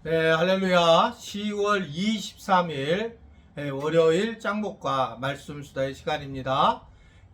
네, 할렐루야. 10월 23일 월요일 짱복과 말씀 수다의 시간입니다.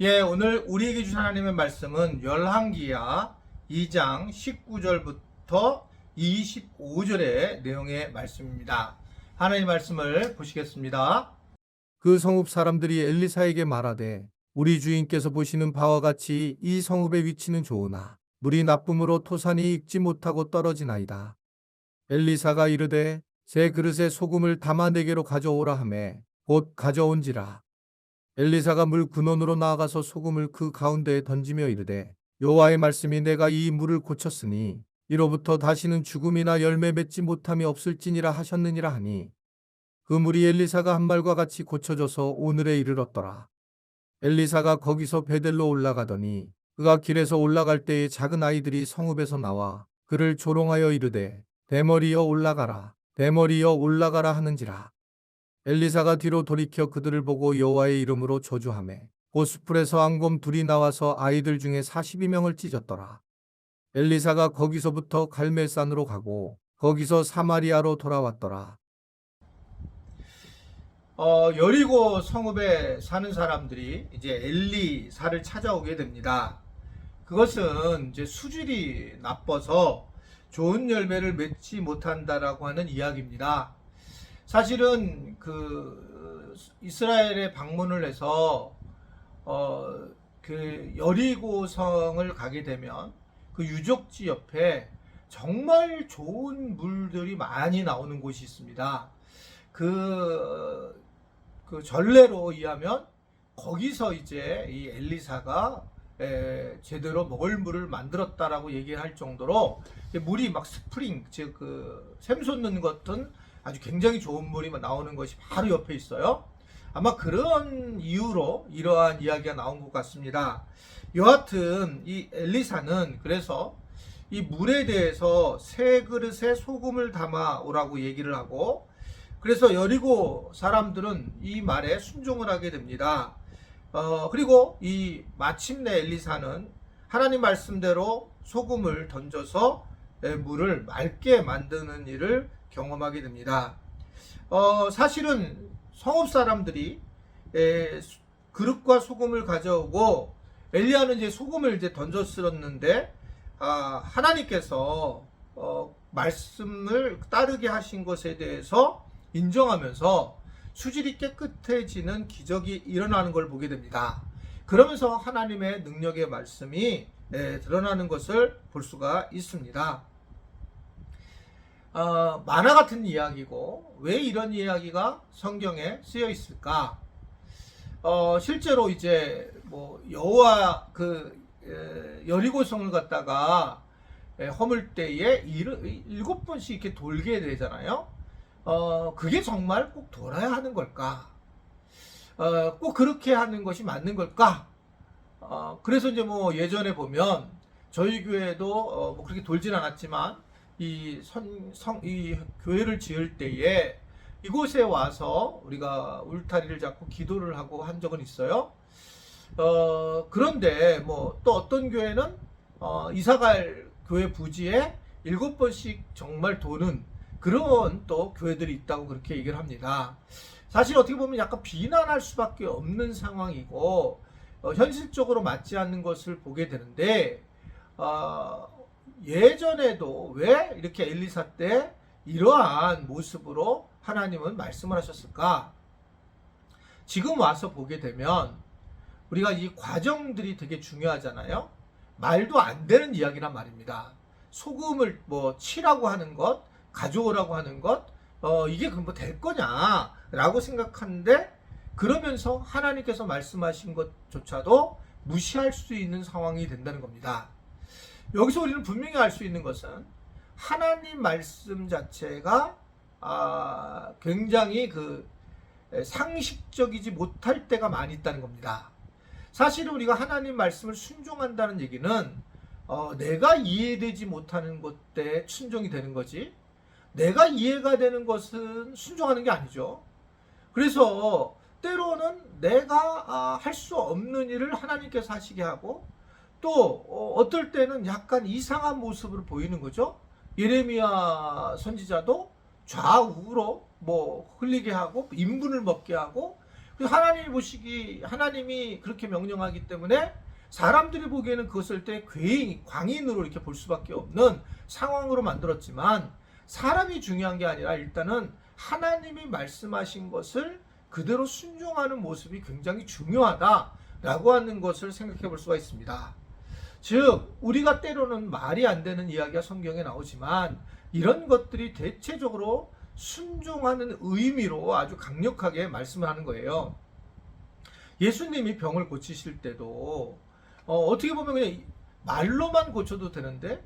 예, 오늘 우리에게 주신 하나님의 말씀은 열왕기야 2장 19절부터 25절의 내용의 말씀입니다. 하나님의 말씀을 보시겠습니다. 그 성읍 사람들이 엘리사에게 말하되 우리 주인께서 보시는 바와 같이 이 성읍의 위치는 좋으나 물이 나쁨으로 토산이 익지 못하고 떨어지나이다. 엘리사가 이르되 새 그릇에 소금을 담아 내게로 가져오라 하매 곧 가져온지라. 엘리사가 물 근원으로 나아가서 소금을 그 가운데에 던지며 이르되 여호와의 말씀이 내가 이 물을 고쳤으니 이로부터 다시는 죽음이나 열매 맺지 못함이 없을지니라 하셨느니라 하니 그 물이 엘리사가 한 말과 같이 고쳐져서 오늘에 이르렀더라. 엘리사가 거기서 베델로 올라가더니 그가 길에서 올라갈 때에 작은 아이들이 성읍에서 나와 그를 조롱하여 이르되 대머리여 올라가라, 대머리여 올라가라 하는지라. 엘리사가 뒤로 돌이켜 그들을 보고 여호와의 이름으로 저주하매 보스풀에서 앙곰 둘이 나와서 아이들 중에 42명을 찢었더라. 엘리사가 거기서부터 갈멜산으로 가고 거기서 사마리아로 돌아왔더라. 여리고 성읍에 사는 사람들이 이제 엘리사를 찾아오게 됩니다. 그것은 이제 수질이 나빠서 좋은 열매를 맺지 못한다라고 하는 이야기입니다. 사실은 그 이스라엘에 방문을 해서 그 여리고 성을 가게 되면 그 유적지 옆에 정말 좋은 물들이 많이 나오는 곳이 있습니다. 그 전례로 의하면 거기서 이제 이 엘리사가 제대로 먹을 물을 만들었다라고 얘기할 정도로 물이 막 스프링, 즉 그 샘솟는 것은 아주 굉장히 좋은 물이 나오는 것이 바로 옆에 있어요. 아마 그런 이유로 이러한 이야기가 나온 것 같습니다. 여하튼 이 엘리사는 그래서 이 물에 대해서 새 그릇에 소금을 담아 오라고 얘기를 하고, 그래서 여리고 사람들은 이 말에 순종을 하게 됩니다. 그리고 이 마침내 엘리사는 하나님 말씀대로 소금을 던져서 물을 맑게 만드는 일을 경험하게 됩니다. 사실은 성읍 사람들이 그릇과 소금을 가져오고 엘리야는 이제 소금을 이제 던졌었는데 하나님께서 말씀을 따르게 하신 것에 대해서 인정하면서 수질이 깨끗해지는 기적이 일어나는 걸 보게 됩니다. 그러면서 하나님의 능력의 말씀이 드러나는 것을 볼 수가 있습니다. 만화 같은 이야기고 왜 이런 이야기가 성경에 쓰여 있을까? 실제로 이제 뭐 여호와 여리고성을 갖다가 허물 때에 7번씩 이렇게 돌게 되잖아요. 그게 정말 꼭 돌아야 하는 걸까? 꼭 그렇게 하는 것이 맞는 걸까? 그래서 이제 뭐 예전에 보면 저희 교회도 뭐 그렇게 돌진 않았지만 이 교회를 지을 때에 이곳에 와서 우리가 울타리를 잡고 기도를 하고 한 적은 있어요. 그런데 뭐 또 어떤 교회는 이사갈 교회 부지에 7번씩 정말 도는 그런 또 교회들이 있다고 그렇게 얘기를 합니다. 사실 어떻게 보면 약간 비난할 수밖에 없는 상황이고 현실적으로 맞지 않는 것을 보게 되는데 예전에도 왜 이렇게 엘리사 때 이러한 모습으로 하나님은 말씀을 하셨을까? 지금 와서 보게 되면 우리가 이 과정들이 되게 중요하잖아요. 말도 안 되는 이야기란 말입니다. 소금을 뭐 치라고 하는 것, 가져오라고 하는 것, 이게 뭐 될 거냐라고 생각하는데, 그러면서 하나님께서 말씀하신 것조차도 무시할 수 있는 상황이 된다는 겁니다. 여기서 우리는 분명히 알 수 있는 것은 하나님 말씀 자체가 굉장히 상식적이지 못할 때가 많이 있다는 겁니다. 사실은 우리가 하나님 말씀을 순종한다는 얘기는 내가 이해되지 못하는 것 때 순종이 되는 거지, 내가 이해가 되는 것은 순종하는 게 아니죠. 그래서 때로는 내가 할 수 없는 일을 하나님께서 하시게 하고, 또 어떨 때는 약간 이상한 모습으로 보이는 거죠. 예레미야 선지자도 좌우로 뭐 흘리게 하고 인분을 먹게 하고, 그래서 하나님이 보시기, 하나님이 그렇게 명령하기 때문에 사람들이 보기에는 그것을 때 광인으로 이렇게 볼 수밖에 없는 상황으로 만들었지만, 사람이 중요한 게 아니라 일단은 하나님이 말씀하신 것을 그대로 순종하는 모습이 굉장히 중요하다라고 하는 것을 생각해 볼 수가 있습니다. 즉, 우리가 때로는 말이 안 되는 이야기가 성경에 나오지만 이런 것들이 대체적으로 순종하는 의미로 아주 강력하게 말씀을 하는 거예요. 예수님이 병을 고치실 때도 어떻게 보면 그냥 말로만 고쳐도 되는데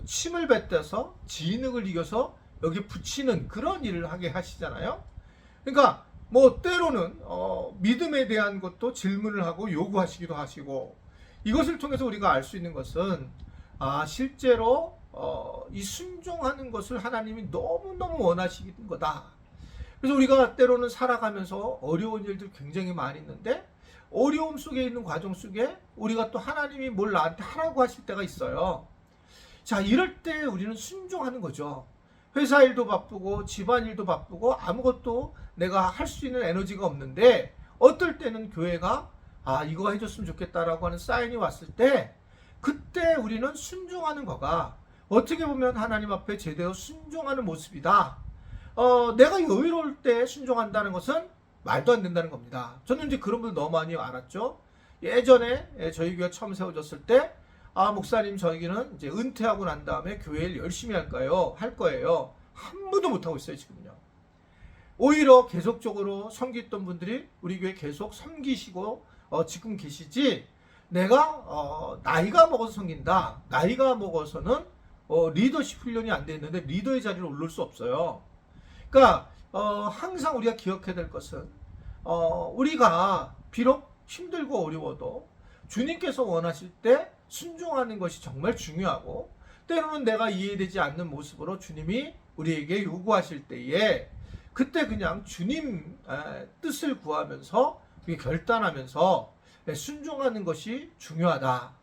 침을 뱉어서 진흙을 이겨서 여기 붙이는 그런 일을 하게 하시잖아요. 그러니까 뭐 때로는 믿음에 대한 것도 질문을 하고 요구하시기도 하시고, 이것을 통해서 우리가 알 수 있는 것은 실제로 이 순종하는 것을 하나님이 너무너무 원하시는 거다. 그래서 우리가 때로는 살아가면서 어려운 일들 굉장히 많이 있는데, 어려움 속에 있는 과정 속에 우리가 또 하나님이 뭘 나한테 하라고 하실 때가 있어요. 자, 이럴 때 우리는 순종하는 거죠. 회사 일도 바쁘고 집안 일도 바쁘고 아무것도 내가 할 수 있는 에너지가 없는데, 어떨 때는 교회가 이거 해줬으면 좋겠다라고 하는 사인이 왔을 때, 그때 우리는 순종하는 거가 어떻게 보면 하나님 앞에 제대로 순종하는 모습이다. 내가 여유로울 때 순종한다는 것은 말도 안 된다는 겁니다. 저는 이제 그런 분들 너무 많이 알았죠. 예전에 저희 교회 처음 세워졌을 때, 목사님 저희는 이제 은퇴하고 난 다음에 교회를 열심히 할 거예요. 한 번도 못 하고 있어요, 지금요. 오히려 계속적으로 섬기던 분들이 우리 교회 계속 섬기시고 지금 계시지, 내가 나이가 먹어서 섬긴다, 나이가 먹어서는 리더십 훈련이 안 돼 있는데 리더의 자리를 오를 수 없어요. 그러니까 항상 우리가 기억해야 될 것은, 우리가 비록 힘들고 어려워도 주님께서 원하실 때 순종하는 것이 정말 중요하고, 때로는 내가 이해되지 않는 모습으로 주님이 우리에게 요구하실 때에 그때 그냥 주님 뜻을 구하면서 결단하면서 순종하는 것이 중요하다.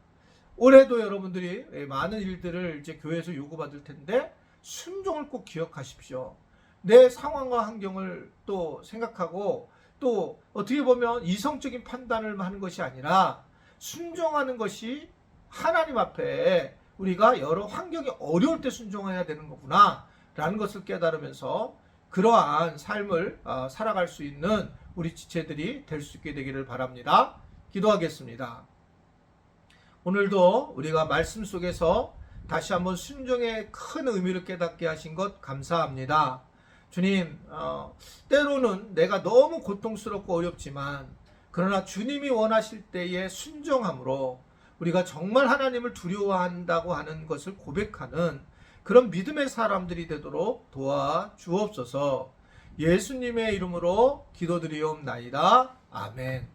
올해도 여러분들이 많은 일들을 이제 교회에서 요구받을 텐데 순종을 꼭 기억하십시오. 내 상황과 환경을 또 생각하고, 또 어떻게 보면 이성적인 판단을 하는 것이 아니라 순종하는 것이 하나님 앞에 우리가 여러 환경이 어려울 때 순종해야 되는 거구나 라는 것을 깨달으면서 그러한 삶을 살아갈 수 있는 우리 지체들이 될 수 있게 되기를 바랍니다. 기도하겠습니다. 오늘도 우리가 말씀 속에서 다시 한번 순종의 큰 의미를 깨닫게 하신 것 감사합니다. 주님, 때로는 내가 너무 고통스럽고 어렵지만, 그러나 주님이 원하실 때에 순종함으로 우리가 정말 하나님을 두려워한다고 하는 것을 고백하는 그런 믿음의 사람들이 되도록 도와주옵소서. 예수님의 이름으로 기도드리옵나이다. 아멘.